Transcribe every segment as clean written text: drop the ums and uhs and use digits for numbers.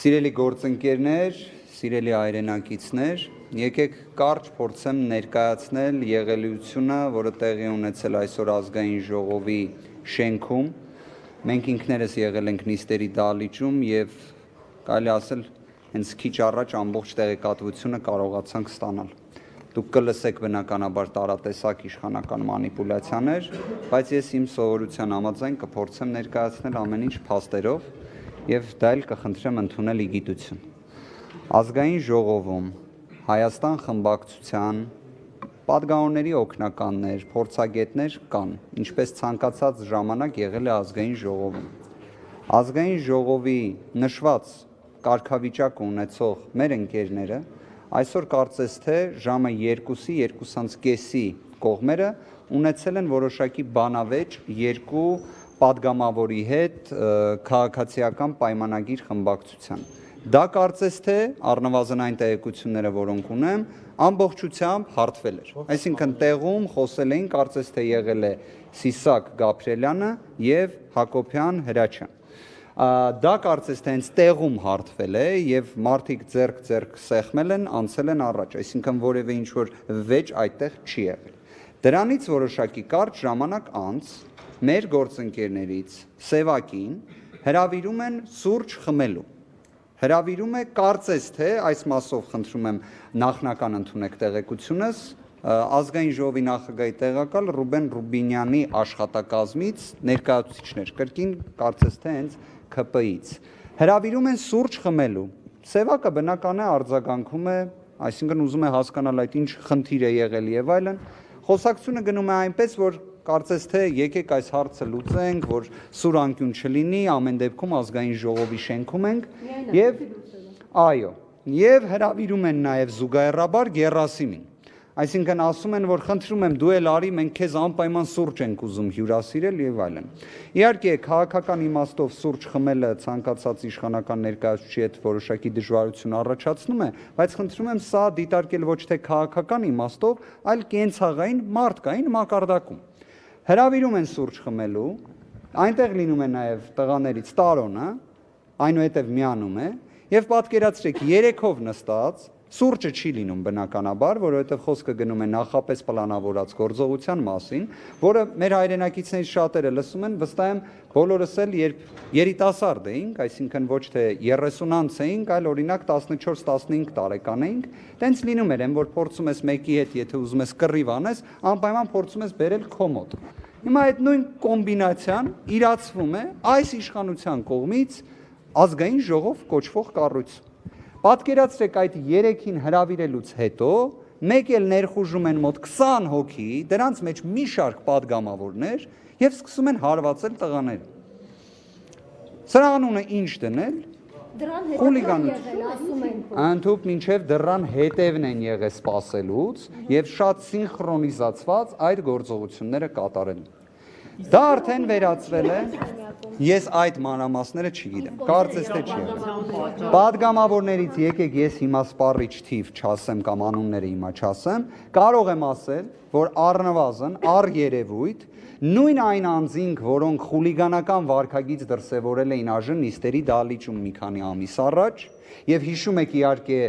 Սիրելի գործընկերներ, սիրելի հայրենակիցներ, եկեք կարճ փորձեմ ներկայացնել եղելությունը, որը տեղի ունեցել այսօր ազգային ժողովի շենքում։ Մենք ինքներս եղել ենք նիստերի դահլիճում եւ կարելի ասել հենց քիչ առաջ ամբողջ տեղեկատվությունը կարողացանք ստանալ։ Դուք կլսեք բնականաբար տարատեսակ իշխանական մանիպուլյացիաներ, բայց ես իմ սովորության համաձայն կփորձեմ ներկայացնել ամեն ինչ փաստերով եւ դա էլ կխնդրեմ ընդունել իգիտություն։ Ազգային ժողովում Հայաստան խմբակցության պատգամավորների օգնականներ, փորձագետներ կան, ինչպես ցանկացած ժամանակ եղել է ազգային ժողովում։ Ազգային ժողովի նշված կարգավիճակ ունեցող մեր ընկերները այսօր կարծես թե ժամը 2-ի, 2:30-ի կողմերը ունեցել են որոշակի բանավեճ երկու պատգամավորի հետ քաղաքացիական պայմանագիր խմբակցության։ Դա կարծես թե առնվազն այն տեղեկությունները, որոնք ունեմ, ամբողջությամբ հարթվել էր։ Այսինքն տեղում խոսել էին, կարծես թե եղել է Սիսակ Գաբրելյանը եւ Հակոբյան Հրաչյան։ Դա կարծես թե հենց տեղում հարթվել է եւ մարդիկ ձեռք սեղմել են, անցել են առաջ, այսինքն որևէ ինչ-որ վեճ այդտեղ չի եղել։ Դրանից որոշակի կարճ ժամանակ անց մեր գործընկերներից Սևակին հրավիրում են սուրճ խմելու։ Հրավիրում է կարծես թե այս մասով խնդրում եմ նախնական ընդունեք տեղեկությունս ազգային ժողովի նախագահի տեղակալ Ռուբեն Ռուբինյանի աշխատակազմից ներկայացուցիչներ, կրկին կարծես թե հենց ՔՊ-ից։ Հրավիրում են սուրճ խմելու։ Սևակը բնական է արձագանքում է, այսինքն ուզում է հասկանալ այդ ինչ խնդիր է եղել եւ այլն։ Խոսակցությունը գնում է այնպես, որ կարծես թե եկեք այս հարցը լուծենք, որ սուր անկյուն չլինի, ամեն դեպքում ազգային ժողովի շենքում ենք եւ այո, եւ հրավիրում են նաեւ զուգահեռաբար Գերասիմին։ Այսինքն ասում են, որ խնդրում եմ դու էլ արի, մենք քեզ անպայման սուրճ ենք ուզում հյուրասիրել եւ այլն։ Իհարկե, քաղաքական իմաստով սուրճ խմելը ցանկացած իշխանական ներկայացուցիչի հետ որոշակի դժվարություն առաջացնում է, բայց խնդրում եմ սա դիտարկել ոչ թե քաղաքական իմաստով, այլ կենցաղային մարդկային մակարդակում։ Հրավիրում են սուրճ խմելու, այնտեղ լինում է նաեւ տղաներից Տարոնը, այնուհետև միանում է եւ պատկերացրեք 3-ով նստած Սուրճը չի լինում բնականաբար, որովհետև խոսքը գնում է նախապես պլանավորած գործողության մասին, որը մեր հայրենակիցներից շատերը լսում են, վստահ եմ բոլորս էլ երբ երիտասարդ էինք, այսինքն ոչ թե 30-անց էինք, այլ օրինակ 14-15 տարեկան էինք, տենց լինում էր, որ փորձում ես մեկի հետ, եթե ուզում ես կռիվ անես, անպայման փորձում ես բերել քո մոտ։ Հիմա այդ նույն կոմբինացիան իրացվում է այս իշխանության կողմից ազգային ժողով կոչվող կառույց։ Պատկերացրեք այդ 3-ին հրավիրելուց հետո մեկ էլ ներխուժում են մոտ 20 հոգի, դրանց մեջ մի շարք պատգամավորներ եւ սկսում են հարվածել տղաները։ Սրա անունը ինչ դնել։ Դրան հետևն ասում են։ Ընդհուպ մինչև դրան հետևն են եղել սпасելուց եւ շատ սինխրոնիզացված այդ գործողությունները կատարել։ Դա արդեն վերածվել է, ես այդ մանրամասները չգիտեմ, կարծես թե չի եղել։ Պատգամավորներից եկեք ես հիմա սպառիչ թիվ չասեմ կամ անունները հիմա չասեմ, կարող եմ ասել, որ առնվազն առերևույթ նույն այն անձինք, որոնք խուլիգանական վարքագիծ դրսևորել էին ԱԺ նիստերի դահլիճում մի քանի ամիս առաջ, եւ հիշում եք իհարկե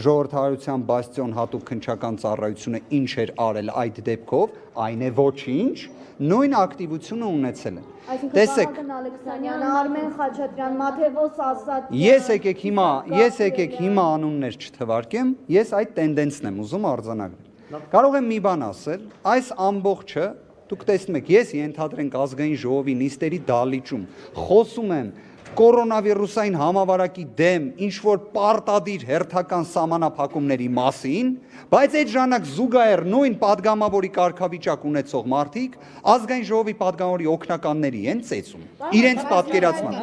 ժողովրդավարության բաստիոն հատուկ քննչական ծառայությունը ինչ էր արել այդ դեպքով, այն է ոչինչ, նույն ակտիվությունը ունեցել են։ Տեսեք, Ալեքսանյան, Արմեն Խաչատրյան, Մաթեոս Ասատրյան։ Ես եկեք հիմա անուններ չթվարկեմ, ես այդ տենդենսն եմ ուզում արձանագրել։ Կարող եմ մի բան ասել, այս ամբողջը դուք տեսնում եք, ես ենթադրենք ազգային ժողովի նիստերի դահլիճում խոսում եմ կորոնավիրուսային համավարակի դեմ ինչ-որ պարտադիր հերթական սահմանափակումների մասին, բայց այդ ժամանակ զուգահեռ նույն պատգամավորի կարգավիճակ ունեցող մարդիկ ազգային ժողովի պատգամավորի օգնականների են ծեծում։ Իրենց պատկերացման։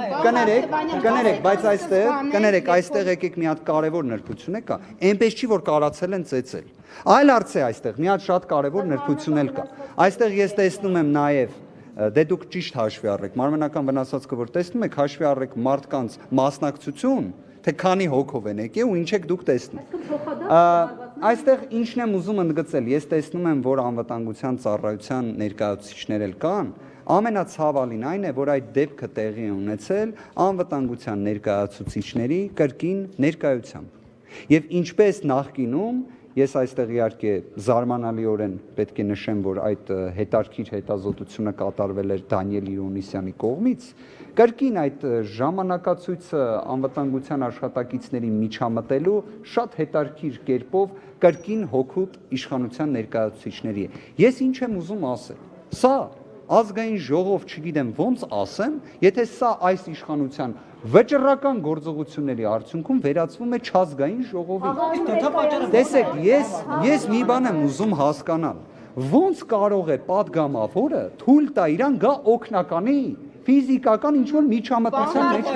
Կներեք, բայց այստեղ եկեք մի հատ կարևոր նրբություն կա, այնպես չի որ կարացել են ծեծել։ Այլ հարց է այստեղ, մի հատ շատ կարևոր նրբություն էլ կա։ Այստեղ ես տեսնում եմ նաև Դե դուք ճիշտ հաշվի առեք, մարմնական վնասվածքը որ տեսնում եք, հաշվի առեք մարդկանց մասնակցություն, թե քանի հոգով են եկել ու ինչ եք դուք տեսնում։ Այստեղ ինչն եմ ուզում ընդգծել, ես տեսնում եմ, որ անվտանգության ծառայության ներկայացուցիչներ էլ կան, ամենացավալին այն է, որ այդ դեպքը տեղի է ունեցել անվտանգության ներկայացուցիչների կրկին ներկայությամբ։ Եվ ինչպես նախկինում, ես այստեղ իհարկե զարմանալիորեն պետք է նշեմ, որ այդ հետարքիր հետազոտությունը կատարվել էր Դանիել Իրոնիսյանի կողմից, կրկին այդ ժամանակացույցը անվտանգության աշխատակիցների միջամտելու շատ հետարքիր կերպով կրկին հօգուտ իշխանության ներկայացուցիչների է։ Ես ինչ եմ ուզում ասել։ Սա ազգային ժողով չգիտեմ ոնց ասեմ, եթե սա այս իշխանության վճռական գործողությունների արդյունքում վերածվում է չազգային ժողովի։ Տեսեք, ես մի բան եմ ուզում հասկանալ, ոնց կարող է падգամավորը թույլ տա իրան գա օգնականի ֆիզիկական ինչ-որ միջամտության մեջ։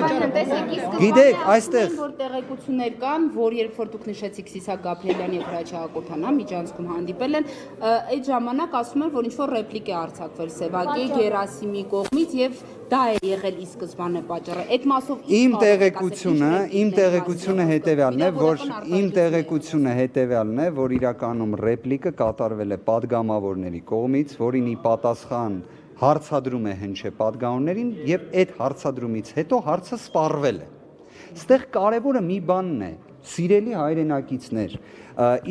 Գիտեք, այստեղ որ տեղեկություններ կան, որ երբ որ դուք նշեցիք Սիսակ Գաբրիելյան եւ Հրաչյա Ակոթանյան միջանցքում հանդիպել են, այդ ժամանակ ասում են, որ ինչ-որ ռեպլիկ է արձակվել Սևակի Գերասիմի կողմից եւ դա է եղել ի սկզբանե պատճառը։ Այդ մասով իմ տեղեկությունը հետեւյալն է, որ իրականում ռեպլիկը կատարվել է падգամավորների կողմից, որին ի պատասխան հարցադրում է հնչե падգամավորներին եւ այդ հարցադրումից հետո հարցը սպառվել է։ Ստեղ կարևորը մի բանն է, սիրելի հայրենակիցներ,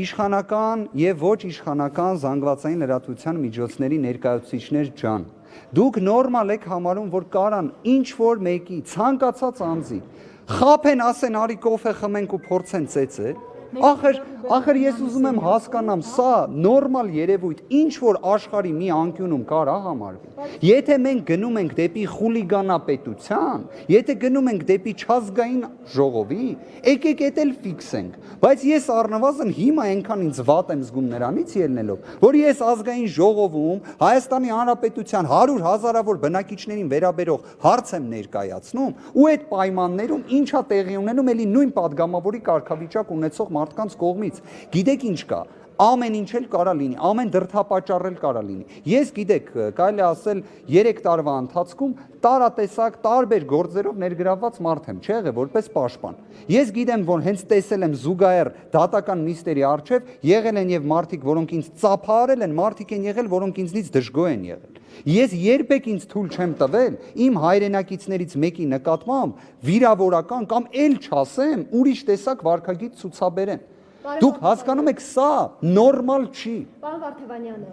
իշխանական եւ ոչ իշխանական զանգվածային լրատվության միջոցների ներկայացուցիչներ ջան, դուք նորմալ եք համարում, որ կարան ինչ որ մեկի ցանկացած անձի խափեն, ասեն արի կոֆե խմենք ու փորձեն ծեծել։ Ախր ես ուզում եմ հասկանամ, սա նորմալ երևույթ ինչ որ աշխարհի մի անկյունում կարա համարվի։ Եթե մենք գնում ենք դեպի խուլիգանապետության, եթե գնում ենք դեպի չազգային ժողովի, եկեք էդ էլ ֆիքսենք։ Բայց ես առնվազն հիմա այնքան ինձ վատ եմ զգում նրանից ելնելով, որ ես ազգային ժողովում Հայաստանի Հանրապետության 100 հազարավոր բնակիչներին վերաբերող հարց եմ ներկայացնում, ու այդ պայմաններում ինչա տեղի ունենում էլի նույն падգամավորի կարգավիճակ ունեցող մարդկանց կողմից։ Գիտեք ինչ կա, ամեն ինչ էլ կարա լինի, ամեն դրդապատճառ էլ կարա լինի։ Ես գիտեք, կարելի ասել 3 տարվա ընթացքում տարատեսակ տարբեր գործերով ներգրավված մարդ եմ, չեղե որպես պաշտպան։ Ես գիտեմ, որ հենց տեսել եմ զուգահեռ դատական նիստերի առջև եղել են եւ մարդիկ, որոնք ինձ ծափահարել են, մարդիկ են եղել, որոնք ինձնից դժգոհ են եղել։ Ես երբեք ինձ թույլ չեմ տվել իմ հայրենակիցներից մեկի նկատմամբ վիրավորական կամ էլ չասեմ ուրիշ տեսակ վարքագիծ ցուցաբերեմ։ Դուք հասկանում եք, սա նորմալ չի։ Պարոն Վարդևանյան,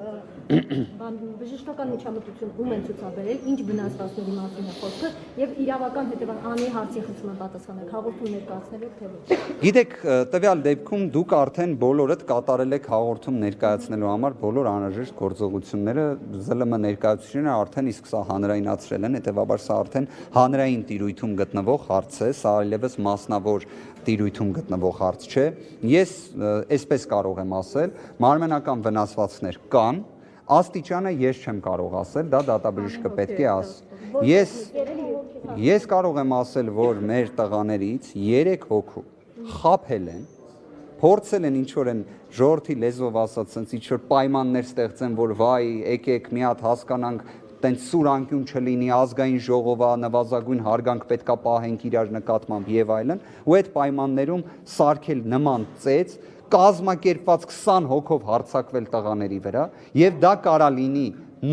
բժշկական միջամտություն ում են ցուցաբերել, ինչ վնասվածքների մասին է խոսքը եւ իրավական հետևան անի հարցի խնդրում պատասխանեք, հաղորդում ներկայացնելու թե ոչ։ Գիտեք, տվյալ դեպքում դուք արդեն բոլորդ կատարել եք հաղորդում ներկայացնելու համար բոլոր անհրաժեշտ գործողությունները, ԶԼՄ ներկայացուցիչները արդեն իսկ սա հանրայնացրել են, հետեւաբար սա արդեն հանրային տիրույթում գտնվող հարց է, սա այլևս մասնավոր տիրույթում գտնվող հարց չէ։ Ես այսպես կարող եմ ասել, մարմենական վնասվածքներ կան, աստիճանը ես չեմ կարող ասել, դա դատաբժիշկը պետք է ասի։ Ես կարող եմ ասել, որ մեր տղաներից 3 հոգու խաբել են, փորձել են ինչ-որ են ժողովրդի լեզվով ասած, ինչ-որ պայմաններ ստեղծեն, որ վայ, եկեք մի հատ հասկանանք, տենց սուր անկյուն չլինի, ազգային ժողովա, նվազագույն հարգանք պետքա պահենք իրար նկատմամբ եւ այլն, ու այդ պայմաններում սարքել նման ծեծ, կազմակերպված 20 հոգով հարձակվել տղաների վրա, եւ դա կարա լինի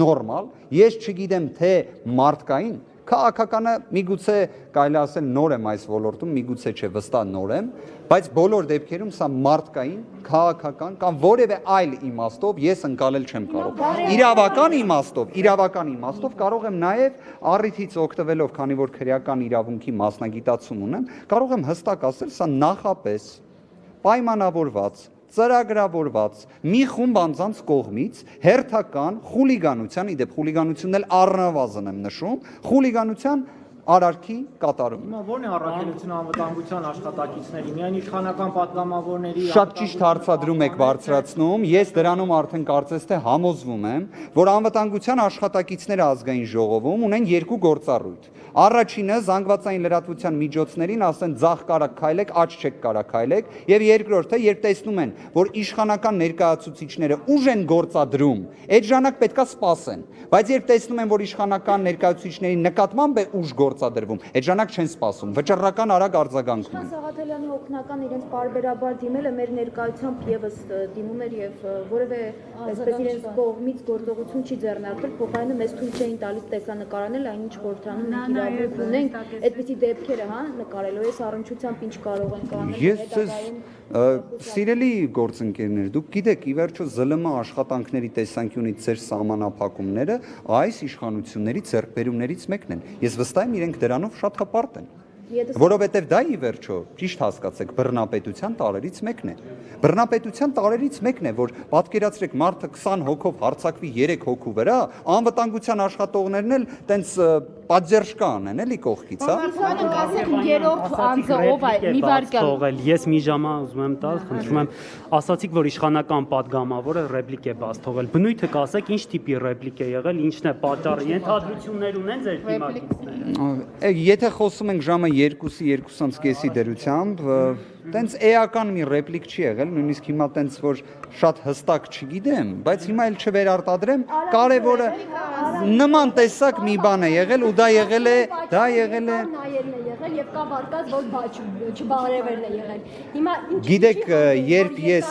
նորմալ, ես չգիտեմ թե մարդկային, քաղաքականը միգուցե կարելի ասել նոր եմ այս ոլորտում, միգուցե չէ, վստահ նոր եմ, բայց բոլոր դեպքերում սա մարդկային, քաղաքական կամ որևէ այլ իմաստով ես ընկալել չեմ կարող։ Իրավական իմաստով կարող եմ նաև առիթից օգտվելով, քանի որ քրեական իրավունքի մասնագիտացում ունեմ, կարող եմ հստակ ասել, սա նախապես պայմանավորված ծրագրավորված մի խումբ անձանց կողմից հերթական խուլիգանության, իդեպ խուլիգանությունն էլ առնվազն եմ նշում, խուլիգանության արարքի կատարում։ Հիմա ո՞րն է առաքելությունը անվտանգության աշխատակիցների, միայն իշխանական падգամավորների։ Շատ ճիշտ հարցադրում եք բարձրացնում, ես դրանում արդեն կարծես թե համոզվում եմ, որ անվտանգության աշխատակիցները ազգային ժողովում ունեն 2 գործառույթ։ Առաջինը զանգվածային լրատվության միջոցներին ասեն ձախ կարակ քայլեք, աջ չեք կարակ քայլեք, եւ երկրորդը, երբ տեսնում են, որ իշխանական ներկայացուցիչները ուժ են գործադրում, այդ ժամանակ պետքա սպասեն, բայց երբ տեսնում են, որ իշխանական ներկայացուցիչների նկատմամբ է ուժ գործադրվում, այդ ժամանակ չեն սպասում, վճռական արագ արձագանքում են։ Սաղաթելյանի օգնական իրենց բարբերաբար դիմելը մեր ներկայությամբ եւս դիմում էր եւ որևէ այսպես իրենց կողմից գործողություն չի ձեռնարկվել, փոխարենը մեզ թույլ չէին տալիս տեսանկարանել այնինչ խորհրդանում մենք իրավունք ունենք այդպիսի դեպքերը, հա, նկարելու այս առնչությամբ ինչ կարող ենք անել հետագայում։ Սիրելի գործընկերներ, դուք գիտեք, ի վերջո ԶԼՄ աշխատանքների տեսանկյունից ձեր սահմանափակումները այս իշխանությունների ձեռքբերումներից մեկն են։ Ես վստահ եմ, իրենք դրանով շատ հպարտ են։ Որովհետև դա ի վերջո, ճիշտ հասկացեք, բռնապետության տարերից մեկն է։ Բռնապետության տարերից մեկն է, որ պատկերացրեք մարդը 20 հոգով հարձակվի 3 հոգու վրա, անվտանգության աշխատողներն էլ տենց պատժերշկա անեն, էլի կողքից, հա։ Ասեք երրորդ անձը ով է, մի վարքան։ Ես մի ժամ ուզում եմ տալ, խնդրում եմ, ասացիք, որ իշխանական падգամավորը ռեպլիկ է բաց թողել։ Բնույթը կասեք, ինչ տիպի ռեպլիկ է եղել, ինչն է պատճառը, ենթադրություններ ունեն ձեր դիմակիցները։ Եթե խոսում ենք ժամը 2-ի 2:30-ի դրությամբ, տենց էական մի ռեպլիկ չի եղել, նույնիսկ հիմա տենց որ շատ հստակ չգիտեմ, բայց հիմա էլ չվերարտադրեմ, կարևորը նման տեսակ մի բան է եղել ու դա եղել է նայելն է եղել եւ կա վարկած որ չբարևերն է եղել։ Հիմա գիտեք, երբ ես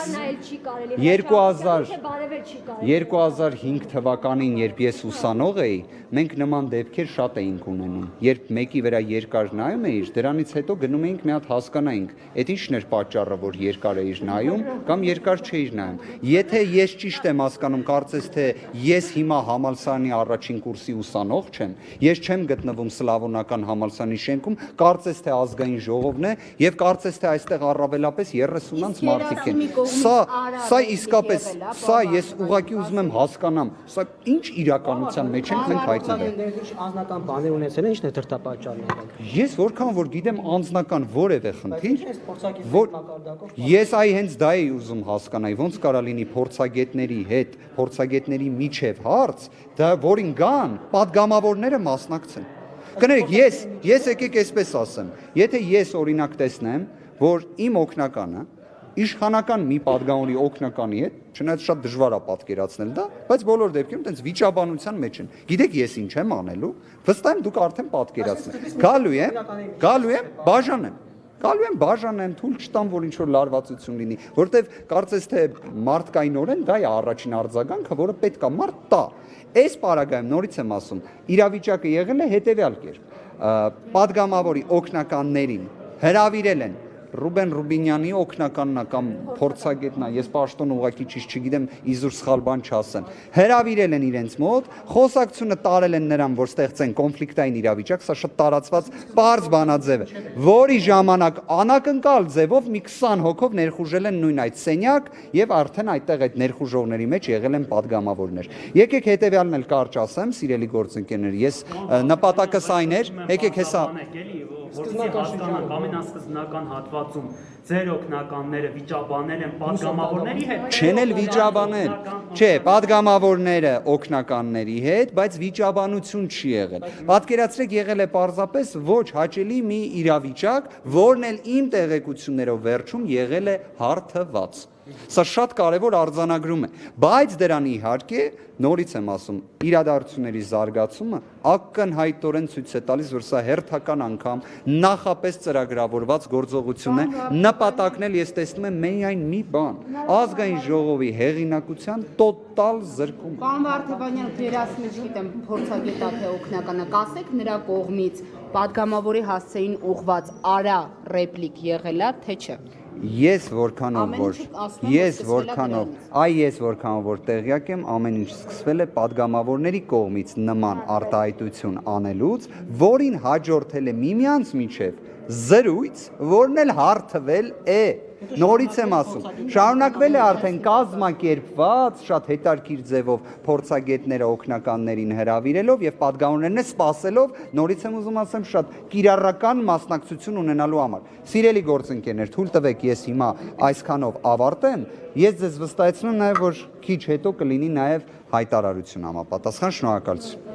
2005 թվականին, երբ ես ուսանող էի, մենք նման դեպքեր շատ էինք ունենում։ Երբ մեկի վրա երկար նայում էիր, դրանից հետո գնում էինք մի հատ հասկանայինք, այդ ինչն էր պատճառը, որ երկար էիր նայում կամ երկար չէիր նայում։ Եթե ես ճիշտ եմ հասկանում, կարծես թե ես հիմա համալսարանի առաջին կուրսի ուսանող չեմ, ես չեմ գտնվում Սլավոնական համալսարանի շենքում, կարծես թե ազգային ժողովն է եւ կարծես թե այստեղ առավելապես 30-անց մարդիկ են։ Սա իսկապես, սա ես ուղղակի ուզում եմ հասկանամ, սա ինչ իրականության մեջ ենք մենք հայտնվել։ Անձնական բաներ ունեցել են, ինչն է դրդապատճառն եղել։ Ես որքան որ գիտեմ անձնական որևէ խնդիր, որ ես այ հենց դա էի ուզում հասկանալ, ոնց կարա լինի փորձագետների հետ, փորձագետների միջև հարց, դա որին գան, падգամավորները մասնակցեն։ Կներեք, ես եկեք այսպես ասեմ, եթե ես օրինակ տեսնեմ, որ իմ օգնականը իշխանական մի падգամավորի օգնականի հետ, չնայած շատ դժվար է պատկերացնել դա, բայց բոլոր դեպքերում տենց վիճաբանության մեջ են։ Գիտեք ես ինչ եմ անելու, վստահ եմ դուք արդեն պատկերացնեք։ Գալու եմ, բաժանեմ, թույլ չտամ, որ ինչ որ լարվածություն լինի, որտեվ կարծես թե մարդկայնորեն դա է առաջին արձագանքը, որը պետք է մարդ տա։ Այս պարագայում նորից եմ ասում, իրավիճակը եղել է հետևյալ կերպ։ Падգամավորի օգնականներին հրավիրել են Ռուբեն Ռուբինյանի օգնականն է կամ փորձագետն է, ես պաշտոնը ուղղակի ճիշտ չգիտեմ, իզուր սխալ բան չասեմ։ Հրավիրել են իրենց մոտ, խոսակցությունը տարել են նրան, որ ստեղծեն կոնֆլիկտային իրավիճակ, սա շատ տարածված պարզ բանաձև է, որի ժամանակ անակնկալ ձևով մի 20 հոգով ներխուժել են նույն այդ սենյակ եւ արդեն այդտեղ այդ ներխուժողների մեջ եղել են падգամավորներ։ Եկեք հետեւյալն էլ կարճ ասեմ, սիրելի գործընկերներ, ես նպատակս այն էր, եկեք հեսա Որսի հասկանանք ամենասկզբնական հատվածում ձեր օգնականները վիճաբանել են падգամավորների հետ։ Չեն էլ վիճաբանել։ Չէ, падգամավորները օգնականների հետ, բայց վիճաբանություն չի եղել։ Պատկերացրեք, եղել է պարզապես ոչ հաճելի մի իրավիճակ, որն էլ իմ տեղեկություններով վերջում եղել է հարթված։ Սա շատ կարևոր արձանագրում է, բայց դրան իհարկե, նորից եմ ասում, իրադարձությունների զարգացումը ակնհայտորեն ցույց է տալիս, որ սա հերթական անգամ նախապես ծրագրավորված գործողություն է, նպատակն էլ ես տեսնում եմ միայն մի բան, ազգային ժողովի հեղինակության տոտալ զրկում։ Պարոն Վարդևանյան, երասին չգիտեմ, փորձագետա թե օգնականը, կասեք նրա կողմից падգամավորի հասցեին ուղված արա ռեպլիկ եղելա, թե չէ։ Ես որքանով որ տեղյակ եմ, ամեն ինչ սկսվել է падգամավորների կողմից նման արտահայտություն անելուց, որին հաջորդել է միմյանց միջև զրույց, որն էլ հարթվել է։ Նորից եմ ասում, շարունակվել է արդեն կազմակերպված, շատ հետաքրքիր ձևով փորձագետները օգնականներին հրավիրելով եւ падգամավորներն սպասելով, նորից եմ ուզում ասեմ, շատ կիրառական մասնակցություն ունենալու համար։ Սիրելի գործընկերներ, թույլ տվեք ես հիմա այսքանով ավարտեմ, ես ձեզ վստահեցնում եմ նաեւ, որ քիչ հետո կլինի նաեւ հայտարարություն համապատասխան, շնորհակալություն։